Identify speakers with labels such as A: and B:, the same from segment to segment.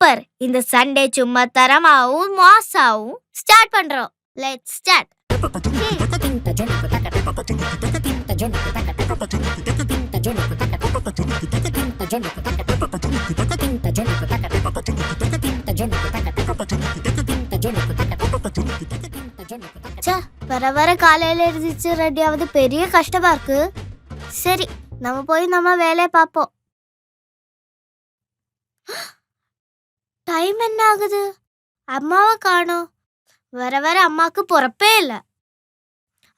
A: Super. இந்த Sunday சும்மா தரமாவும் மாசாவும் start பண்றோம். Let's start. வர வர காலையில எழுந்திரிச்சு ரெடியாவது பெரிய கஷ்டமா இருக்கு. சரி, நம்ம போய் நம்ம வேலையை பார்ப்போம். டைம் என்ன ஆகுது? அம்மாவை காணோம். வர வர அம்மாக்கு பொறப்பே இல்லை.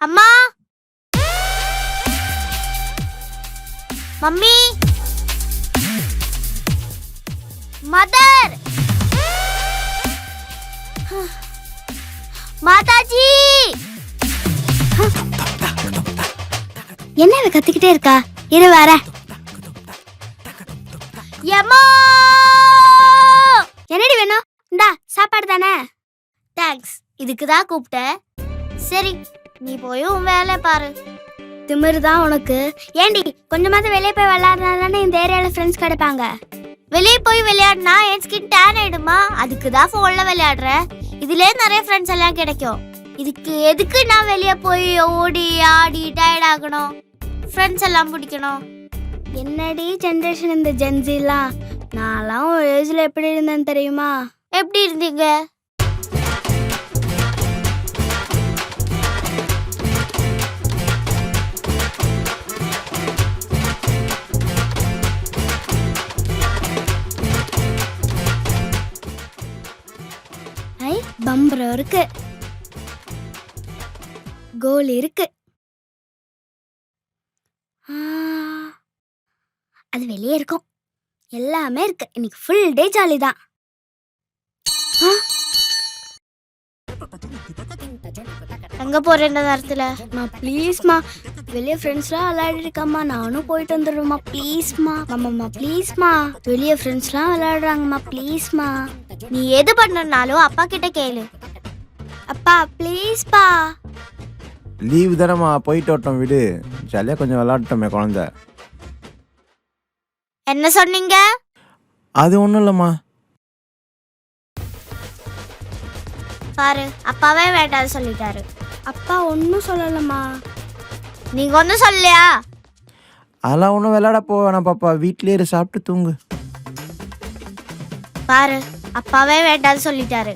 A: அம்மா, மம்மி, மதர், மாதாஜி. என்ன இவ கத்திக்கிட்டே இருக்கா? இரு வர. எம்மா, என்னடி வேணும்? இந்தா சாப்பாடு தானே. தேங்க்ஸ். இதுக்கு தான் கூப்பிட்டேன். சரி, நீ போய் உன் வேலை பாரு. திமிரு தான் உனக்கு. ஏண்டி கொஞ்சமாவது வெளியே போய் விளையாடுறதானே இந்த ஏரியாவில் ஃப்ரெண்ட்ஸ் கிடைப்பாங்க. வெளியே போய் விளையாடினா என் ஸ்கின் டேன் ஆயிடுமா? அதுக்கு தான் ஃபோனில் விளையாடுறேன். இதுலேயே நிறைய ஃப்ரெண்ட்ஸ் எல்லாம் கிடைக்கும். இதுக்கு எதுக்கு நான் வெளியே போய் ஓடி ஆடி டயர்ட் ஆகணும்? ஃப்ரெண்ட்ஸ் எல்லாம் பிடிக்கணும். என்னடி ஜென்ரேஷன் இந்த ஜென்சிலாம். நான்லாம் ஒரு ஏஜில் எப்படி இருந்தேன்னு தெரியுமா? எப்படி இருந்தீங்க? பம்பரம் இருக்கு, கோல் இருக்கு. அது வெளியே இருக்கும். எல்லாமே இருக்கு. இன்னைக்கு ஃபுல் டே ஜாலி தான். எங்க போற இந்த நேரத்துல? ப்ளீஸ்மா, வெளியே ஃப்ரெண்ட்ஸ்லாம் விளையாடிருக்காம்மா. நானும் போயிட்டு வந்துடுவேம்மா. ப்ளீஸ்மா மாமாம்மா, ப்ளீஸ்மா. வெளியே ஃப்ரெண்ட்ஸ்லாம் விளையாடுறாங்கம்மா. ப்ளீஸ்மா. நீ எது பண்ணனாலும் அப்பா கிட்ட கேளு. அப்பா ப்ளீஸ்பா.
B: லீவு தானம்மா, போயிட்டு வரட்டும் விடு. ஜாலியாக கொஞ்சம் விளையாடட்டோமே குழந்தை.
A: என்ன சொன்னீங்க?
B: அது ஒன்றும் இல்லைம்மா.
A: பாரு, அப்பாவே வேண்டாம் சொல்லிட்டாரு. அப்பா ஒன்றும் சொல்லலம்மா. நீங்க ஒன்றும் சொல்லலையா?
B: அதெல்லாம் ஒன்றும் விளையாட போவேணாம் பாப்பா. வீட்லேயே சாப்பிட்டு தூங்கு.
A: பாரு, அப்பாவே வேண்டாம் சொல்லிட்டாரு.